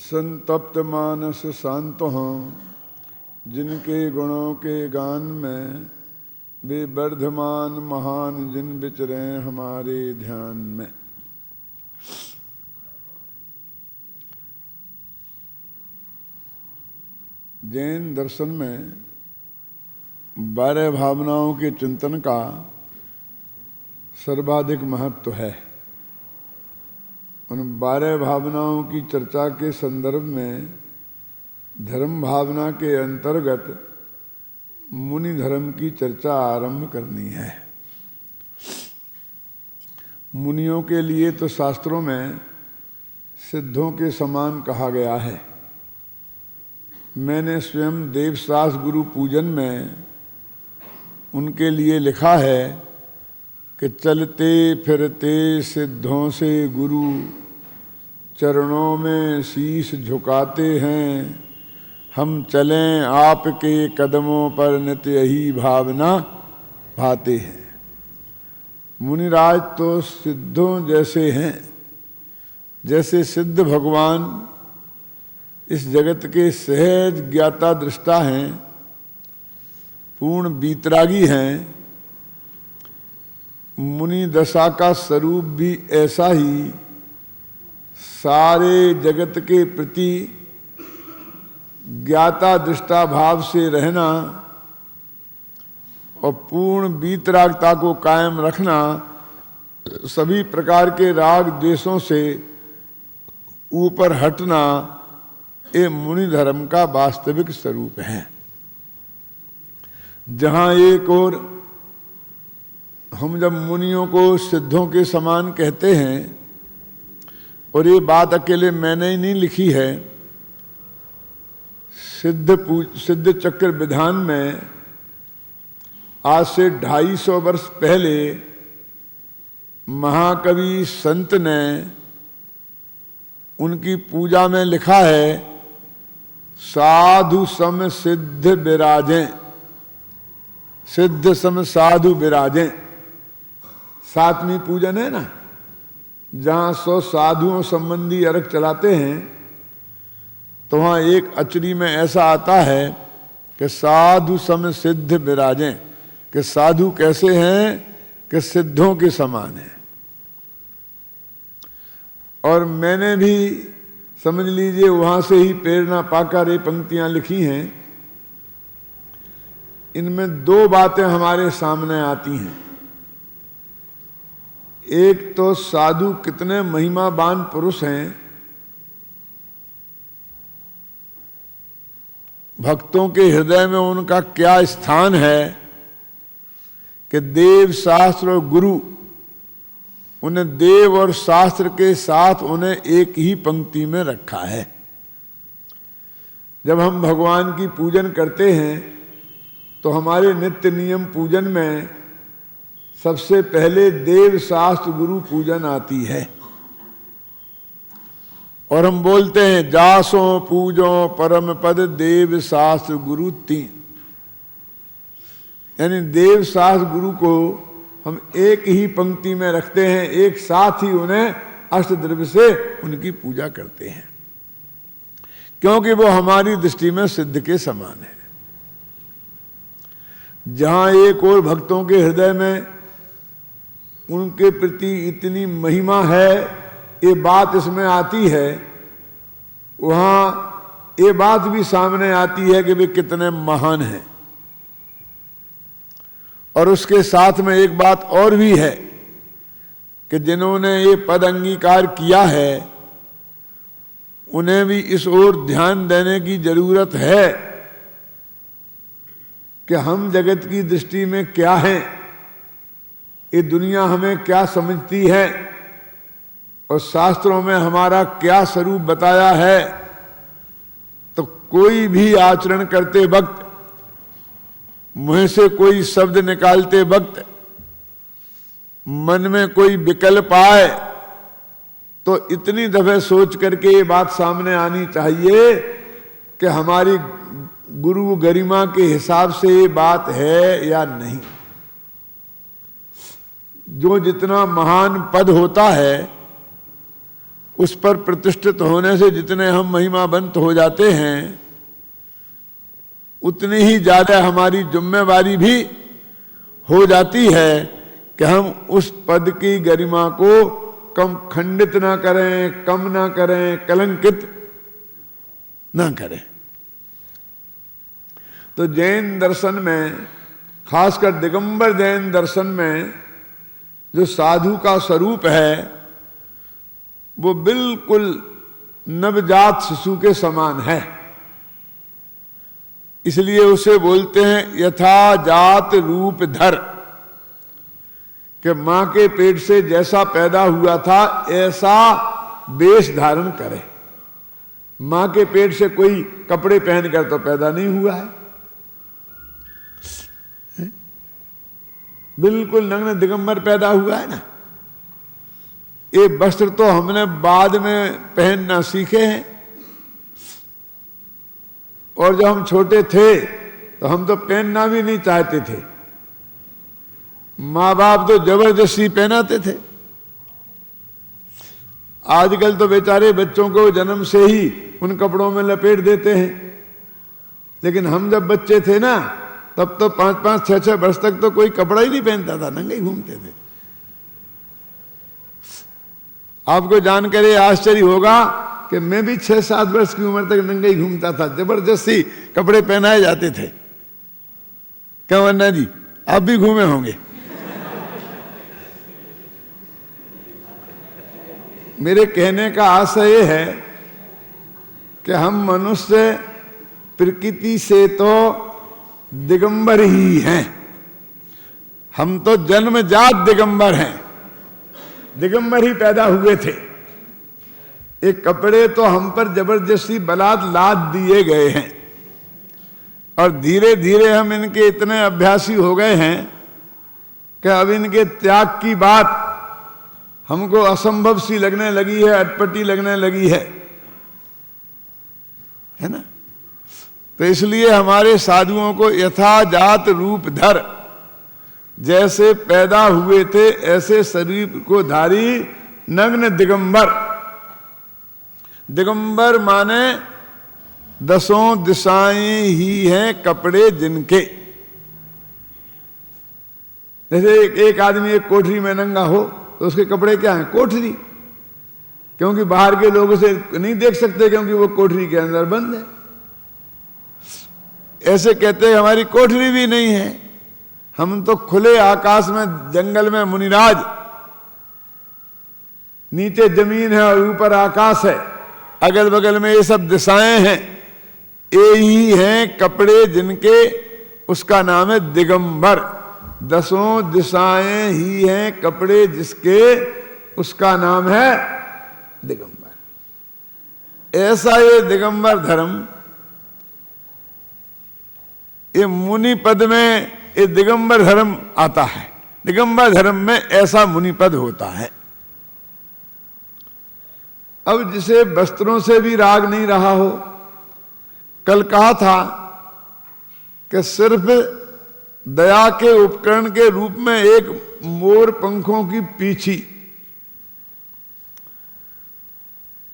संतप्त मानस शांत हों, जिनके गुणों के गान में वे वर्धमान महान जिन विचरे हमारे ध्यान में। जैन दर्शन में 12 भावनाओं के चिंतन का सर्वाधिक महत्व है। उन 12 भावनाओं की चर्चा के संदर्भ में धर्म भावना के अंतर्गत मुनि धर्म की चर्चा आरंभ करनी है। मुनियों के लिए तो शास्त्रों में सिद्धों के समान कहा गया है। मैंने स्वयं देवसास गुरु पूजन में उनके लिए लिखा है कि चलते फिरते सिद्धों से गुरु चरणों में शीश झुकाते हैं, हम चलें आपके कदमों पर नित्य यही भावना भाते हैं। मुनिराज तो सिद्धों जैसे हैं, जैसे सिद्ध भगवान इस जगत के सहज ज्ञाता दृष्टा हैं, पूर्ण बीतरागी हैं। मुनि दशा का स्वरूप भी ऐसा ही सारे जगत के प्रति ज्ञाता दृष्टा भाव से रहना और पूर्ण बीतरागता को कायम रखना, सभी प्रकार के राग द्वेषों से ऊपर हटना, ये मुनि धर्म का वास्तविक स्वरूप है। जहाँ एक और हम जब मुनियों को सिद्धों के समान कहते हैं, और ये बात अकेले मैंने ही नहीं लिखी है, सिद्ध चक्र विधान में आज से 250 वर्ष पहले महाकवि संत ने उनकी पूजा में लिखा है, साधु सम सिद्ध विराजें, सिद्ध सम साधु विराजें। सातवीं पूजन है ना, जहाँ 100 साधुओं संबंधी अर्घ चलाते हैं, तो वहाँ एक अचरी में ऐसा आता है कि साधु सम सिद्ध विराजें, कि साधु कैसे हैं कि सिद्धों के समान हैं। और मैंने भी समझ लीजिए वहाँ से ही प्रेरणा पाकर ये पंक्तियाँ लिखी हैं। इनमें 2 बातें हमारे सामने आती हैं। एक तो साधु कितने महिमावान पुरुष हैं, भक्तों के हृदय में उनका क्या स्थान है कि देव शास्त्र और गुरु उन्हें देव और शास्त्र के साथ उन्हें एक ही पंक्ति में रखा है। जब हम भगवान की पूजन करते हैं तो हमारे नित्य नियम पूजन में सबसे पहले देव शास्त्र गुरु पूजन आती है। और हम बोलते हैं जासो पूजो परम पद देव शास्त्र गुरु 3, यानी देव शास्त्र गुरु को हम एक ही पंक्ति में रखते हैं, एक साथ ही उन्हें अष्टद्रव्य से उनकी पूजा करते हैं, क्योंकि वो हमारी दृष्टि में सिद्ध के समान है। जहां एक और भक्तों के हृदय में उनके प्रति इतनी महिमा है, ये बात इसमें आती है, वहां ये बात भी सामने आती है कि वे कितने महान हैं। और उसके साथ में एक बात और भी है कि जिन्होंने ये पद अंगीकार किया है उन्हें भी इस ओर ध्यान देने की जरूरत है कि हम जगत की दृष्टि में क्या हैं, ये दुनिया हमें क्या समझती है और शास्त्रों में हमारा क्या स्वरूप बताया है, तो कोई भी आचरण करते वक्त, मुंह से कोई शब्द निकालते वक्त मन में कोई विकल्प आए तो इतनी दफे सोच करके ये बात सामने आनी चाहिए कि हमारी गुरु गरिमा के हिसाब से ये बात है या नहीं। जो जितना महान पद होता है उस पर प्रतिष्ठित होने से जितने हम महिमावंत हो जाते हैं, उतनी ही ज्यादा हमारी जिम्मेवारी भी हो जाती है कि हम उस पद की गरिमा को कम खंडित ना करें, कम ना करें, कलंकित ना करें। तो जैन दर्शन में, खासकर दिगंबर जैन दर्शन में, जो साधु का स्वरूप है वो बिल्कुल नवजात शिशु के समान है। इसलिए उसे बोलते हैं यथा जात रूप धर, कि मां के पेट से जैसा पैदा हुआ था ऐसा वेश धारण करे। मां के पेट से कोई कपड़े पहनकर तो पैदा नहीं हुआ है, बिल्कुल नग्न दिगंबर पैदा हुआ है ना। ये वस्त्र तो हमने बाद में पहनना सीखे हैं, और जब हम छोटे थे तो हम तो पहनना भी नहीं चाहते थे, माँ बाप तो जबरदस्ती पहनाते थे। आजकल तो बेचारे बच्चों को जन्म से ही उन कपड़ों में लपेट देते हैं, लेकिन हम जब बच्चे थे ना तब तो 5-5, 6-6 वर्ष तक तो कोई कपड़ा ही नहीं पहनता था, नंगे ही घूमते थे। आपको जानकर आश्चर्य होगा कि मैं भी 6-7 वर्ष की उम्र तक नंगे ही घूमता था, जबरदस्ती कपड़े पहनाए जाते थे। क्या वन्ना जी, आप भी घूमे होंगे? मेरे कहने का आशय यह है कि हम मनुष्य प्रकृति से तो दिगंबर ही हैं, हम तो जन्मजात दिगंबर हैं, दिगंबर ही पैदा हुए थे। एक कपड़े तो हम पर जबरदस्ती बलात् लाद दिए गए हैं, और धीरे धीरे हम इनके इतने अभ्यासी हो गए हैं कि अब इनके त्याग की बात हमको असंभव सी लगने लगी है, अटपटी लगने लगी है ना। तो इसलिए हमारे साधुओं को यथाजात रूप धर, जैसे पैदा हुए थे ऐसे शरीर को धारी नग्न दिगंबर। दिगंबर माने 10 दिशाएं ही हैं कपड़े जिनके। जैसे एक आदमी एक कोठरी में नंगा हो तो उसके कपड़े क्या हैं? कोठरी, क्योंकि बाहर के लोग उसे नहीं देख सकते क्योंकि वो कोठरी के अंदर बंद है। ऐसे कहते हैं हमारी कोठरी भी नहीं है, हम तो खुले आकाश में, जंगल में मुनिराज, नीचे जमीन है और ऊपर आकाश है, अगल बगल में ये सब दिशाएं हैं, ये ही हैं कपड़े जिनके, उसका नाम है दिगंबर। 10 दिशाएं ही हैं कपड़े जिसके, उसका नाम है दिगंबर। ऐसा ये दिगंबर धर्म, ये मुनि पद में ये दिगंबर धर्म आता है। दिगंबर धर्म में ऐसा मुनि पद होता है। अब जिसे वस्त्रों से भी राग नहीं रहा हो, कल कहा था कि सिर्फ दया के उपकरण के रूप में एक मोर पंखों की पीछी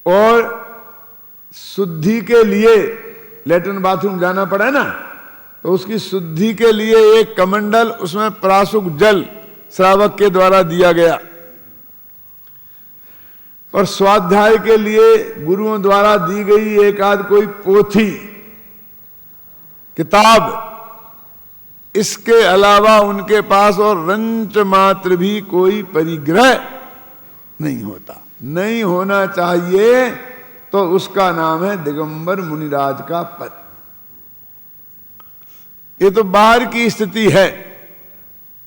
और शुद्धि के लिए लैट्रिन बाथरूम जाना पड़ा ना, तो उसकी शुद्धि के लिए एक कमंडल, उसमें प्रासुक जल श्रावक के द्वारा दिया गया, और स्वाध्याय के लिए गुरुओं द्वारा दी गई एक आध कोई पोथी किताब, इसके अलावा उनके पास और रंच मात्र भी कोई परिग्रह नहीं होता, नहीं होना चाहिए। तो उसका नाम है दिगंबर मुनिराज का पद। ये तो बाहर की स्थिति है।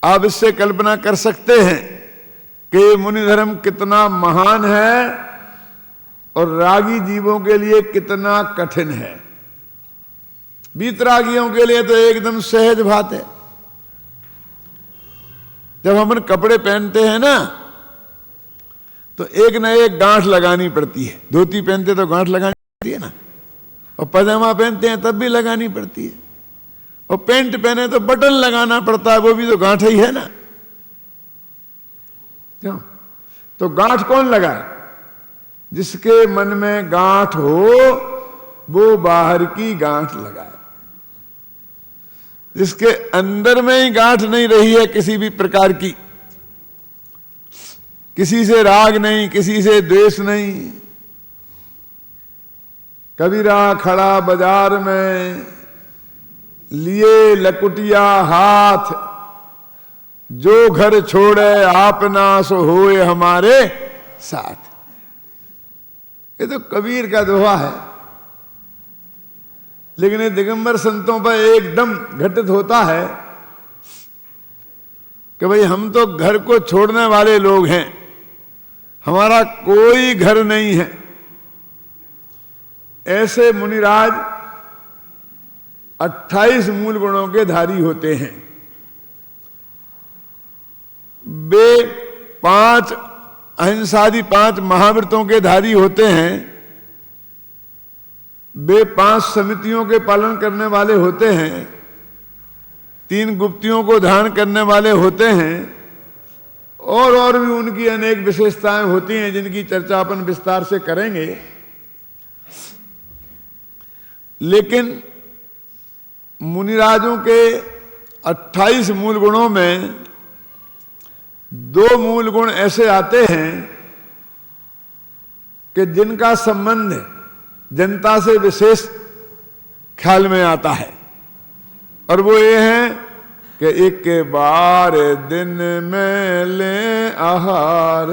आप इससे कल्पना कर सकते हैं कि मुनि धर्म कितना महान है और रागी जीवों के लिए कितना कठिन है। वीतरागियों के लिए तो एकदम सहज बात है। जब हम कपड़े पहनते हैं ना तो एक न एक गांठ लगानी पड़ती है। धोती पहनते तो गांठ लगानी पड़ती है ना, और पजामा पहनते हैं तब भी लगानी पड़ती है, और पैंट पहने तो बटन लगाना पड़ता है, वो भी तो गांठ ही है ना। क्यों? तो गांठ कौन लगाए? जिसके मन में गांठ हो वो बाहर की गांठ लगाए। जिसके अंदर में ही गांठ नहीं रही है किसी भी प्रकार की, किसी से राग नहीं, किसी से द्वेष नहीं। कबीरा खड़ा बाजार में लिए लकुटिया हाथ, जो घर छोड़े आपना सो होए हमारे साथ। ये तो कबीर का दोहा है। लेकिन ये दिगंबर संतों पर एकदम घटित होता है कि भाई हम तो घर को छोड़ने वाले लोग हैं, हमारा कोई घर नहीं है। ऐसे मुनिराज 28 मूल गुणों के धारी होते हैं। वे 5 अहिंसादि 5 महाव्रतों के धारी होते हैं। वे 5 समितियों के पालन करने वाले होते हैं। 3 गुप्तियों को धारण करने वाले होते हैं। और भी उनकी अनेक विशेषताएं होती हैं जिनकी चर्चा अपन विस्तार से करेंगे। लेकिन मुनिराजों के 28 मूल गुणों में 2 मूल गुण ऐसे आते हैं कि जिनका संबंध जनता से विशेष ख्याल में आता है, और वो ये है कि एक बार दिन में ले आहार,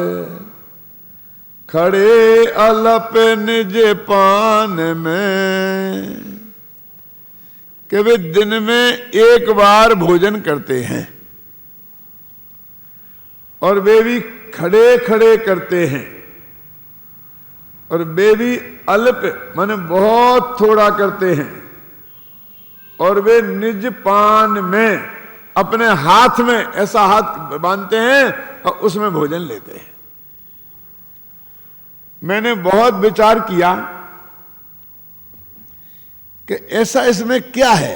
खड़े अलप निज पान में। कि वे दिन में एक बार भोजन करते हैं, और वे भी खड़े खड़े करते हैं, और वे भी अल्प माने बहुत थोड़ा करते हैं, और वे निज पान में अपने हाथ में ऐसा हाथ बांधते हैं और उसमें भोजन लेते हैं। मैंने बहुत विचार किया कि ऐसा इसमें क्या है।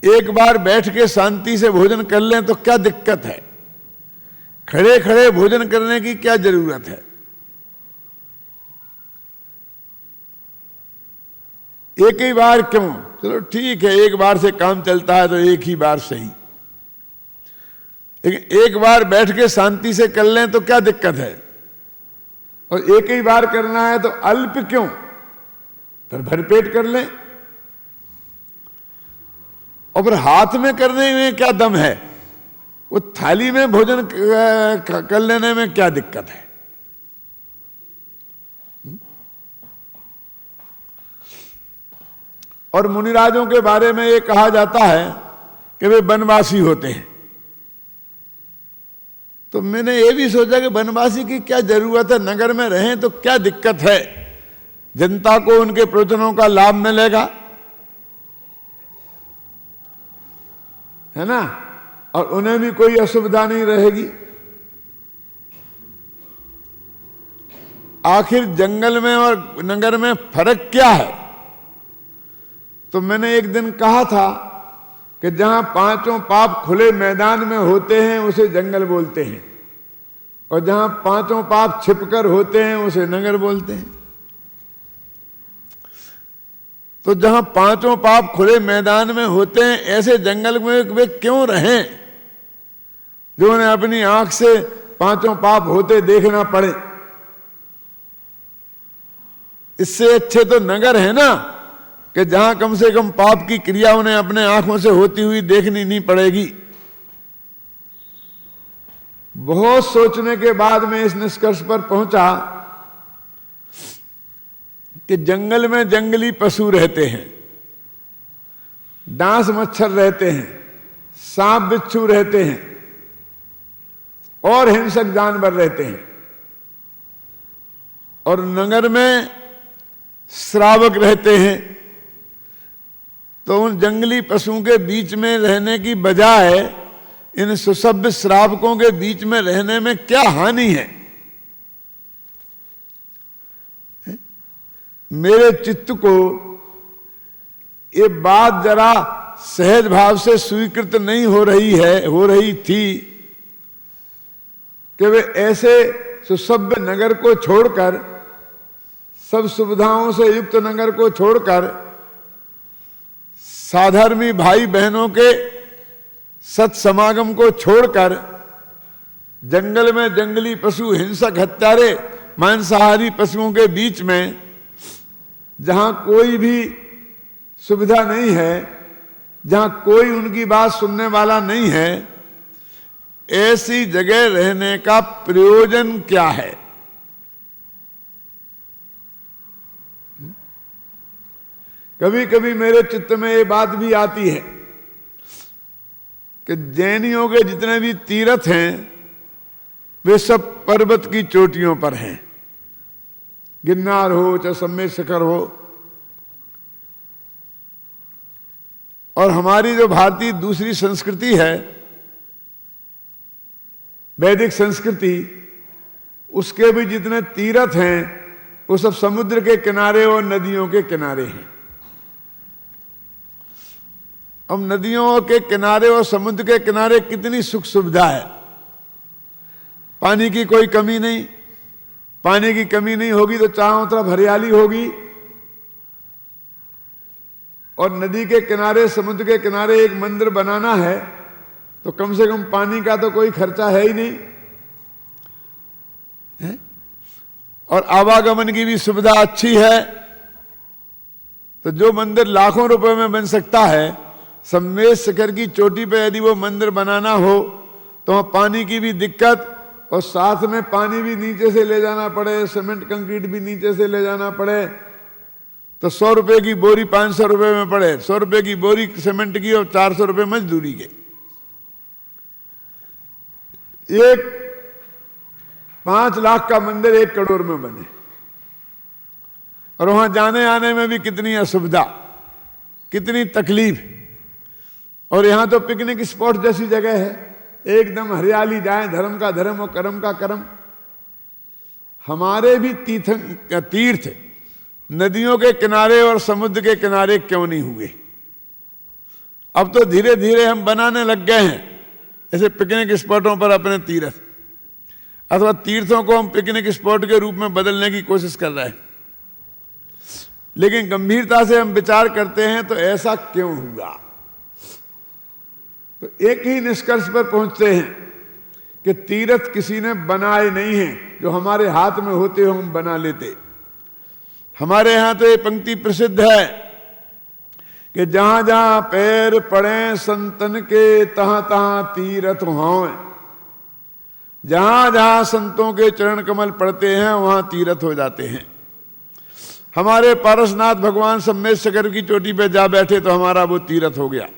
एक बार बैठ के शांति से भोजन कर लें तो क्या दिक्कत है? खड़े खड़े भोजन करने की क्या जरूरत है? एक ही बार क्यों? चलो ठीक है, एक बार से काम चलता है तो एक ही बार सही, लेकिन एक बार बैठ के शांति से कर लें तो क्या दिक्कत है? और एक ही बार करना है तो अल्प क्यों? फिर भरपेट कर लें। और फिर हाथ में करने में क्या दम है? वो थाली में भोजन कर लेने में क्या दिक्कत है? और मुनिराजों के बारे में ये कहा जाता है कि वे वनवासी होते हैं। तो मैंने ये भी सोचा कि वनवासी की क्या जरूरत है? नगर में रहें तो क्या दिक्कत है? जनता को उनके प्रवचनों का लाभ मिलेगा, है ना, और उन्हें भी कोई असुविधा नहीं रहेगी। आखिर जंगल में और नगर में फर्क क्या है? तो मैंने एक दिन कहा था कि जहां 5 पाप खुले मैदान में होते हैं उसे जंगल बोलते हैं, और जहां 5 पाप छिपकर होते हैं उसे नगर बोलते हैं। तो जहां 5 पाप खुले मैदान में होते हैं ऐसे जंगल में वे क्यों रहें जो उन्हें अपनी आंख से 5 पाप होते देखना पड़े? इससे अच्छे तो नगर है ना, कि जहां कम से कम पाप की क्रिया उन्हें अपने आंखों से होती हुई देखनी नहीं पड़ेगी। बहुत सोचने के बाद मैं इस निष्कर्ष पर पहुंचा कि जंगल में जंगली पशु रहते हैं, डांस मच्छर रहते हैं, सांप बिच्छू रहते हैं और हिंसक जानवर रहते हैं। और नगर में श्रावक रहते हैं। तो उन जंगली पशुओं के बीच में रहने की बजाय इन सुसभ्य श्रावकों के बीच में रहने में क्या हानि है? मेरे चित्त को ये बात जरा सहज भाव से स्वीकृत नहीं हो रही थी कि वे ऐसे सुसभ्य नगर को छोड़कर, सब सुविधाओं से युक्त नगर को छोड़कर, साधर्मी भाई बहनों के सत्समागम को छोड़कर जंगल में जंगली पशु, हिंसक, हत्यारे, मांसाहारी पशुओं के बीच में, जहां कोई भी सुविधा नहीं है, जहां कोई उनकी बात सुनने वाला नहीं है, ऐसी जगह रहने का प्रयोजन क्या है? कभी कभी मेरे चित्त में ये बात भी आती है कि जैनियों के जितने भी तीर्थ हैं वे सब पर्वत की चोटियों पर हैं। गिरनार हो चाहे सम्मेद शिखर हो। और हमारी जो भारतीय दूसरी संस्कृति है, वैदिक संस्कृति, उसके भी जितने तीर्थ हैं वो सब समुद्र के किनारे और नदियों के किनारे हैं। अब नदियों के किनारे और समुद्र के किनारे कितनी सुख सुविधा है। पानी की कोई कमी नहीं। पानी की कमी नहीं होगी तो चारों तरफ हरियाली होगी। और नदी के किनारे, समुद्र के किनारे एक मंदिर बनाना है तो कम से कम पानी का तो कोई खर्चा है ही नहीं है? और आवागमन की भी सुविधा अच्छी है। तो जो मंदिर लाखों रुपए में बन सकता है, सम्मेद शिखर की चोटी पे यदि वो मंदिर बनाना हो तो वहां पानी की भी दिक्कत, और साथ में पानी भी नीचे से ले जाना पड़े, सीमेंट कंक्रीट भी नीचे से ले जाना पड़े, तो 100 रुपए की बोरी 500 रुपए में पड़े। 100 रुपए की बोरी सीमेंट की और 400 रुपए मजदूरी के। एक 5 लाख का मंदिर 1 करोड़ में बने, और वहां जाने आने में भी कितनी असुविधा, कितनी तकलीफ। और यहां तो पिकनिक स्पॉट जैसी जगह है, एकदम हरियाली, जाए धर्म का धर्म और कर्म का कर्म। हमारे भी तीर्थ नदियों के किनारे और समुद्र के किनारे क्यों नहीं हुए? अब तो धीरे धीरे हम बनाने लग गए हैं ऐसे पिकनिक स्पॉटों पर अपने तीर्थ, अथवा तीर्थों को हम पिकनिक स्पॉट के रूप में बदलने की कोशिश कर रहे हैं। लेकिन गंभीरता से हम विचार करते हैं तो ऐसा क्यों हुआ? तो एक ही निष्कर्ष पर पहुंचते हैं कि तीर्थ किसी ने बनाए नहीं हैं। जो हमारे हाथ में होते हो हम बना लेते। हमारे यहां तो ये पंक्ति प्रसिद्ध है कि जहां जहां पैर पड़े संतन के, तहां तहां तीर्थ हों। जहां जहां संतों के चरण कमल पड़ते हैं वहां तीर्थ हो जाते हैं। हमारे पारसनाथ भगवान सम्मेद शिखर की चोटी पे जा बैठे तो हमारा वो तीर्थ हो गया।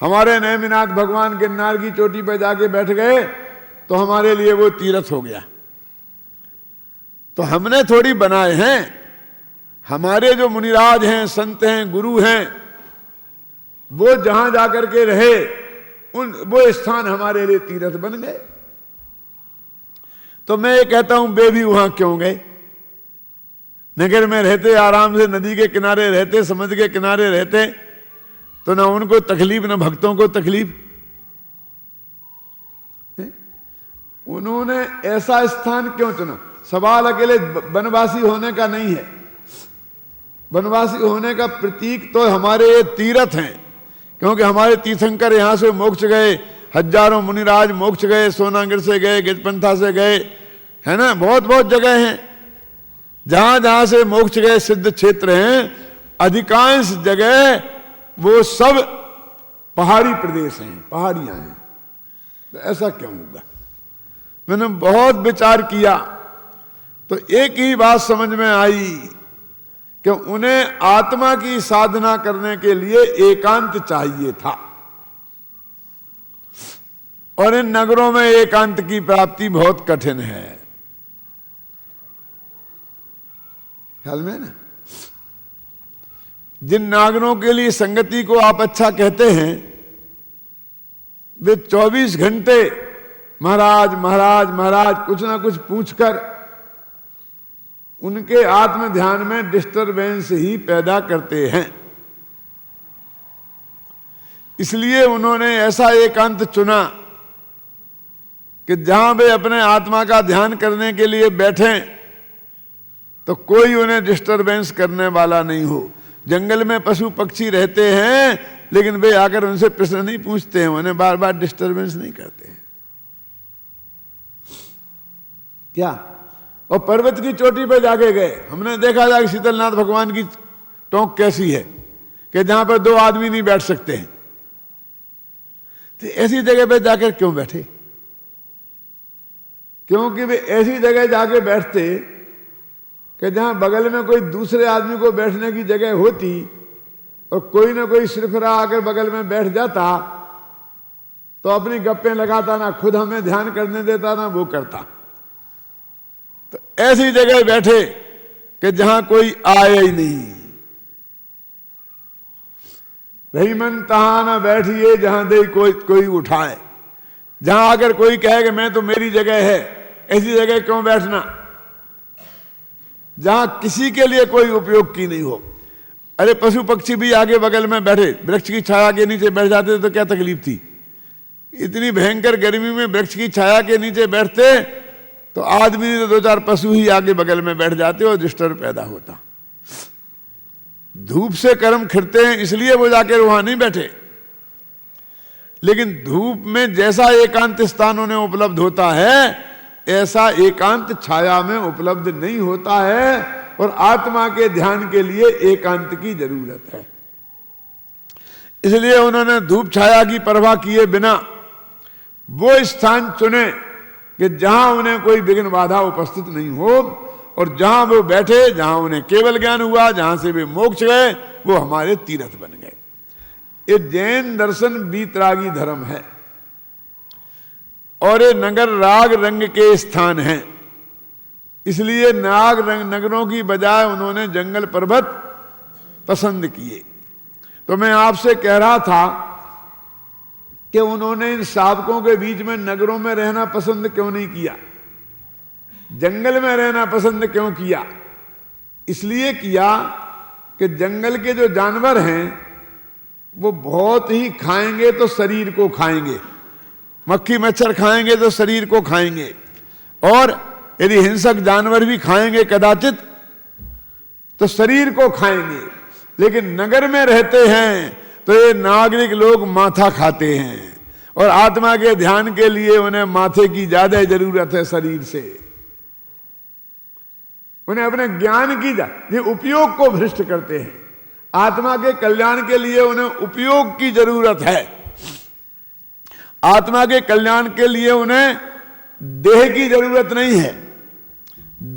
हमारे नेमिनाथ भगवान गिरनार की चोटी पे जाके बैठ गए तो हमारे लिए वो तीर्थ हो गया। तो हमने थोड़ी बनाए हैं। हमारे जो मुनिराज हैं, संत हैं, गुरु हैं, वो जहां जाकर के रहे वो स्थान हमारे लिए तीर्थ बन गए। तो मैं ये कहता हूं, वे भी वहां क्यों गए? नगर में रहते, आराम से नदी के किनारे रहते, समुद्र के किनारे रहते, तो ना उनको तकलीफ ना भक्तों को तकलीफ। उन्होंने ऐसा स्थान क्यों चुना? सवाल अकेले वनवासी होने का नहीं है। वनवासी होने का प्रतीक तो हमारे ये तीर्थ हैं, क्योंकि हमारे तीर्थंकर यहां से मोक्ष गए। हजारों मुनिराज मोक्ष गए, सोनागिर से गए, गिजपंथा से गए, है ना, बहुत बहुत जगह हैं जहां जहां से मोक्ष गए, सिद्ध क्षेत्र हैं। अधिकांश जगह वो सब पहाड़ी प्रदेश हैं, पहाड़ियां हैं। तो ऐसा क्यों होगा? मैंने बहुत विचार किया तो एक ही बात समझ में आई कि उन्हें आत्मा की साधना करने के लिए एकांत चाहिए था, और इन नगरों में एकांत की प्राप्ति बहुत कठिन है। ख्याल में ना, जिन नागरों के लिए संगति को आप अच्छा कहते हैं, वे 24 घंटे महाराज महाराज महाराज कुछ ना कुछ पूछकर उनके आत्म ध्यान में डिस्टरबेंस ही पैदा करते हैं। इसलिए उन्होंने ऐसा एकांत चुना कि जहां वे अपने आत्मा का ध्यान करने के लिए बैठें तो कोई उन्हें डिस्टरबेंस करने वाला नहीं हो। जंगल में पशु पक्षी रहते हैं, लेकिन वे आकर उनसे प्रश्न नहीं पूछते हैं, उन्हें बार बार डिस्टरबेंस नहीं करते हैं। क्या? और पर्वत की चोटी पर जाके गए, हमने देखा था कि शीतलनाथ भगवान की टोंक कैसी है कि जहां पर 2 आदमी नहीं बैठ सकते हैं। तो ऐसी जगह पे जाकर क्यों बैठे? क्योंकि वे ऐसी जगह जाके बैठते कि जहां बगल में कोई दूसरे आदमी को बैठने की जगह होती और कोई ना कोई सिरफरा आकर बगल में बैठ जाता तो अपनी गप्पें लगाता, ना खुद हमें ध्यान करने देता ना वो करता। तो ऐसी जगह बैठे कि जहां कोई आए ही नहीं। रही मन तहां ना बैठिए जहां दे कोई उठाए। जहां अगर कोई कहे कि मैं तो मेरी जगह है, ऐसी जगह क्यों बैठना जहां किसी के लिए कोई उपयोग की नहीं हो। अरे पशु पक्षी भी आगे बगल में बैठे, वृक्ष की छाया के नीचे बैठ जाते तो क्या तकलीफ थी? इतनी भयंकर गर्मी में वृक्ष की छाया के नीचे बैठते तो आदमी नहीं तो 2-4 पशु ही आगे बगल में बैठ जाते और डिस्टर्ब पैदा होता। धूप से कर्म खिरते हैं इसलिए वो जाकर वहां नहीं बैठे, लेकिन धूप में जैसा एकांत स्थान उन्हें उपलब्ध होता है ऐसा एकांत छाया में उपलब्ध नहीं होता है, और आत्मा के ध्यान के लिए एकांत की जरूरत है। इसलिए उन्होंने धूप छाया की परवाह किए बिना वो स्थान चुने कि जहां उन्हें कोई विघ्न बाधा उपस्थित नहीं हो, और जहां वो बैठे, जहां उन्हें केवल ज्ञान हुआ, जहां से वे मोक्ष गए, वो हमारे तीर्थ बन गए। ये जैन दर्शन बीतरागी धर्म है, और ये नगर राग रंग के स्थान हैं। इसलिए नगरों की बजाय उन्होंने जंगल पर्वत पसंद किए। तो मैं आपसे कह रहा था कि उन्होंने इन साधकों के बीच में नगरों में रहना पसंद क्यों नहीं किया, जंगल में रहना पसंद क्यों किया? इसलिए किया कि जंगल के जो जानवर हैं वो बहुत ही खाएंगे तो शरीर को खाएंगे, मक्खी मच्छर खाएंगे तो शरीर को खाएंगे, और यदि हिंसक जानवर भी खाएंगे कदाचित तो शरीर को खाएंगे। लेकिन नगर में रहते हैं तो ये नागरिक लोग माथा खाते हैं, और आत्मा के ध्यान के लिए उन्हें माथे की ज्यादा जरूरत है शरीर से। उन्हें अपने ज्ञान की ये उपयोग को भ्रष्ट करते हैं। आत्मा के कल्याण के लिए उन्हें उपयोग की जरूरत है। आत्मा के कल्याण के लिए उन्हें देह की जरूरत नहीं है।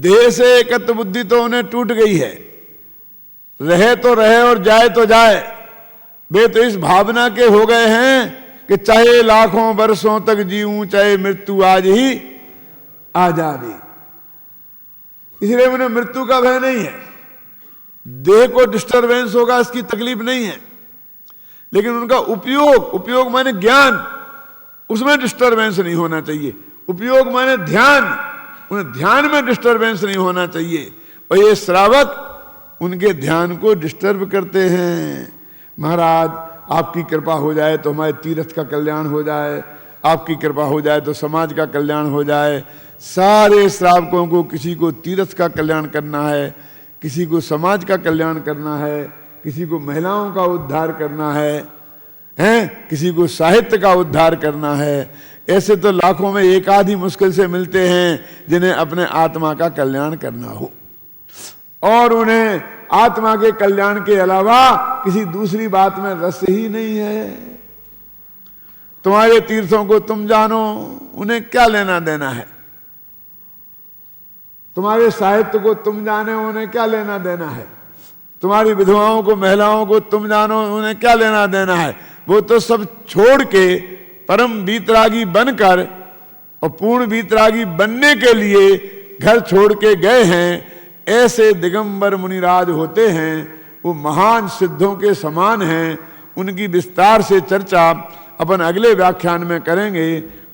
देह से एकत्व बुद्धि तो उन्हें टूट गई है, रहे तो रहे और जाए तो जाए। वे तो इस भावना के हो गए हैं कि चाहे लाखों वर्षों तक जीऊं, चाहे मृत्यु आज ही आ जाए। इसलिए उन्हें मृत्यु का भय नहीं है। देह को डिस्टरबेंस होगा इसकी तकलीफ नहीं है, लेकिन उनका उपयोग माने ज्ञान, उसमें डिस्टरबेंस नहीं होना चाहिए। उपयोग माने ध्यान, उन्हें ध्यान में डिस्टरबेंस नहीं होना चाहिए। और ये श्रावक उनके ध्यान को डिस्टर्ब करते हैं। महाराज आपकी कृपा हो जाए तो हमारे तीर्थ का कल्याण हो जाए, आपकी कृपा हो जाए तो समाज का कल्याण हो जाए। सारे श्रावकों को किसी को तीर्थ का कल्याण करना है, किसी को समाज का कल्याण करना है, किसी को महिलाओं का उद्धार करना है, किसी को साहित्य का उद्धार करना है। ऐसे तो लाखों में एक आधी मुश्किल से मिलते हैं जिन्हें अपने आत्मा का कल्याण करना हो, और उन्हें आत्मा के कल्याण के अलावा किसी दूसरी बात में रस ही नहीं है। तुम्हारे तीर्थों को तुम जानो, उन्हें क्या लेना देना है। तुम्हारे साहित्य को तुम जाने, उन्हें क्या लेना देना है। तुम्हारी विधवाओं को, महिलाओं को तुम जानो, उन्हें क्या लेना देना है। वो तो सब छोड़ के परम वीतरागी बनकर और पूर्ण वीतरागी बनने के लिए घर छोड़ के गए हैं। ऐसे दिगंबर मुनिराज होते हैं, वो महान सिद्धों के समान हैं। उनकी विस्तार से चर्चा अपन अगले व्याख्यान में करेंगे।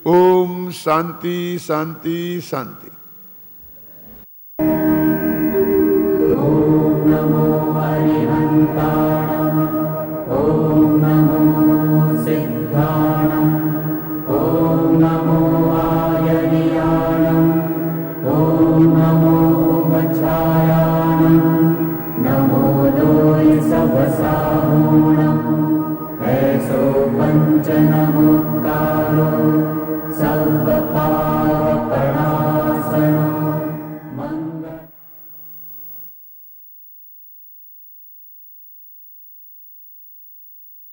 ओम शांति शांति शांति। ओम नमो अरिहंताणं, ओम नमो सिद्धाणं, ओम नमो आयर्याणं, ओम नमो उपछायाणं, नमो लोय सबसाहूणं, ऐसो पंच नमोकारो सर्व